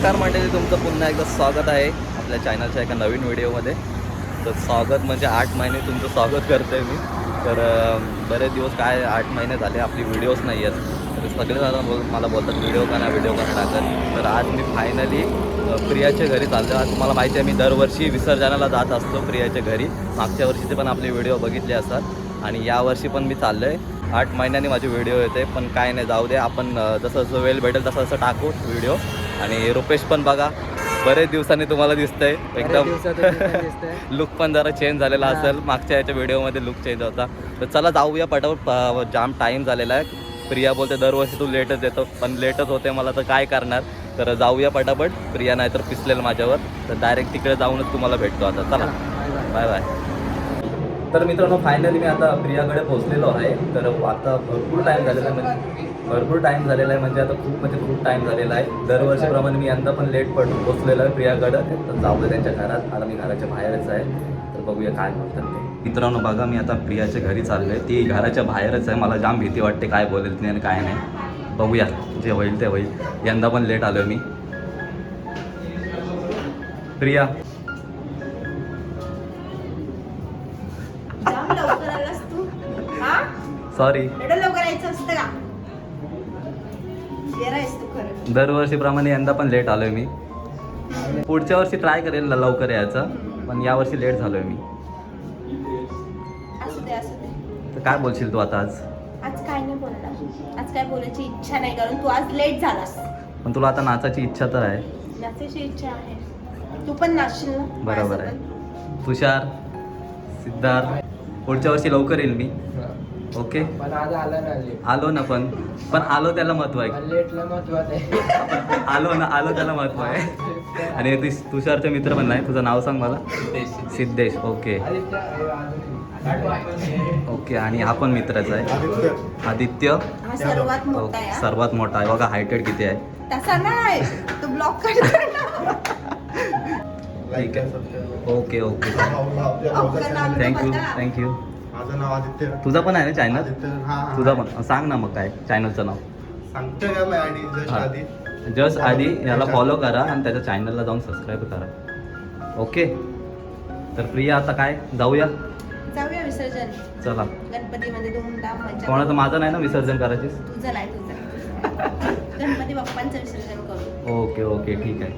नमस्कार मंडळी, तुमचं पुन्हा एकदा स्वागत आहे आपल्या चॅनलच्या एका नवीन व्हिडिओमध्ये. तर स्वागत म्हणजे 8 महिने तुमचं स्वागत करतो आहे मी. तर बरेच दिवस काय 8 महिने झाले आपली व्हिडिओज नाही आहेत. तर सगळे मला बोलतात व्हिडिओ का टाकत. तर आज मी फायनली प्रियाच्या घरी चाललो. आज तुम्हाला माहिती आहे मी दरवर्षी विसर्जनाला जात असतो प्रियाच्या घरी. मागच्या वर्षीचे पण आपले व्हिडिओ बघितले असतात आणि यावर्षी पण मी चाललो आहे. 8 महिन्यांनी माझे व्हिडिओ येते, पण काय नाही, जाऊ दे. आपण जसं जसं वेळ भेटेल तसं तसं टाकू व्हिडिओ. आणि रुपेश पण बघा बरेच दिवसांनी तुम्हाला दिसतंय, एकदम लुक पण जरा चेंज झालेला असेल. मागच्या याच्या व्हिडिओमध्ये लुक चेंज होता. तर चला जाऊया पटापट, जाम टाईम झालेला आहे. प्रिया बोलते दरवर्षी तू लेटच येतो, पण लेटच होते मला, तर काय करणार. तर जाऊया पटापट, प्रिया नाही तर पिसलेल माझ्यावर. तर डायरेक्ट तिकडे जाऊनच तुम्हाला भेटतो आता. चला बाय बाय. तर मित्रांनो फायनली मी आता प्रियाकडे पोहोचलेलो आहे. तर आता भरपूर टाईम झालेला आहे, म्हणजे आता खूप टाईम झालेला आहे. दरवर्षीप्रमाणे मी यंदा पण लेट पोहोचलेलो आहे प्रियाकडं. तर जाऊ त्यांच्या घरात. आता मी घराच्या बाहेरच आहे, तर बघूया काय म्हणतात ते. मित्रांनो बघा, मी आता प्रियाच्या घरी चाललो आहे. ती घराच्या बाहेरच आहे. मला जाम भीती वाटते काय बोलेल नाही आणि काय नाही. बघूया, जे होईल ते होईल. यंदा पण लेट आलो मी. प्रिया सॉरी, दरवर्षीप्रमाणे यंदा पण लेट आलोय मी. पुढच्या वर्षी ट्राय करेल लवकर यायचं, पण यावर्षी लेट झालोय मी. तर काय बोलशील तू आता आज? काय नाही बोलणार. आज काय बोलायची इच्छा नाही, कारण तू आज लेट झालास. पण तुला आता नाचायची इच्छा तर आहे. नाचायची इच्छा आहे, तू पण नाचशील ना. बरोबर आहे. तुषार, सिद्धार्थ, पुढच्या वर्षी लवकर येईल मी. ओके, पण आज आला ना लेट. आलो ना, पण आलो त्याला महत्व आहे. लेटला महत्वाचं आहे. आलो त्याला महत्व आहे. आणि तुषारचे मित्र पण नाही. तुझं नाव सांग मला. सिद्धेश. Okay okay. आणि हा पण मित्राचा आहे, आदित्य. हा सर्वात मोठा आहे. सर्वात मोठा आहे बघा. हायटेड किती आहे तसा नाही, तू ब्लॉक कर. ठीक आहे. Okay okay, thank you. माझं नाव आदित्य. तुझा पण आहे ना चॅनल? आदित्य, हा. तुझा पण सांग ना मग काय चॅनलचं नाव. सांगतो का मी आधी जस्ट हा. आधी. जस्ट आधी याला फॉलो करा आणि त्याच्या चॅनलला जाऊन सबस्क्राईब करा. ओके. तर प्रिया आता काय, जाऊया विसर्जन. चला. गणपतीमध्ये धूमधाम मजा. कोणाचं? माझं नाही ना विसर्जन करायची. तुझं नाही, गणपती बाप्पांचं विसर्जन करू. ओके ओके, ठीक आहे.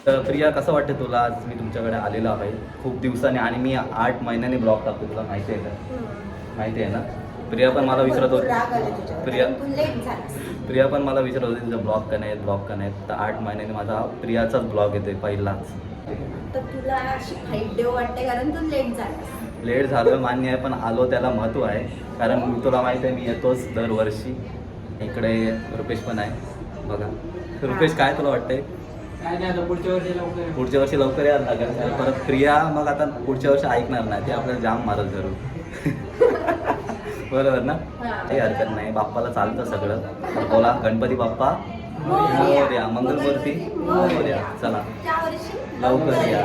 तर प्रिया, कसं वाटतं तुला आज मी तुमच्याकडे आलेलो आहे खूप दिवसांनी, आणि मी 8 महिन्यांनी ब्लॉग टाकतो, तुला माहिती आहे का? माहिती आहे ना? प्रिया पण मला विचारत भरपूर होती, राग आले तुझ्यावर, प्रिया कारण तू लेट झालास. प्रिया पण मला विचारत होती तुझं ब्लॉग का नाही, ब्लॉग का नाही. तर 8 महिन्यांनी माझा प्रियाचाच ब्लॉग येतोय पहिलाच. तर तुला अशी फाईट देऊ वाटते कारण तू लेट झालास. लेट झालं मान्य आहे, पण आलो त्याला महत्त्व आहे. कारण तुला माहिती आहे मी येतोच दरवर्षी. इकडे रुपेश पण आहे बघा. रुपेश, काय तुला वाटतंय? काय नाही, आता पुढच्या वर्षी लवकर यायला लागेल. परत प्रिया मग आता पुढच्या वर्षी ऐकणार नाही, ते आपल्याला जाम मारत जरूर. बरोबर ना? काही हरकत नाही, बाप्पाला चालतं सगळं. तर बोला गणपती बाप्पा मोरया, मंगलमूर्ती मोरया. चला त्या वर्षी लवकर या.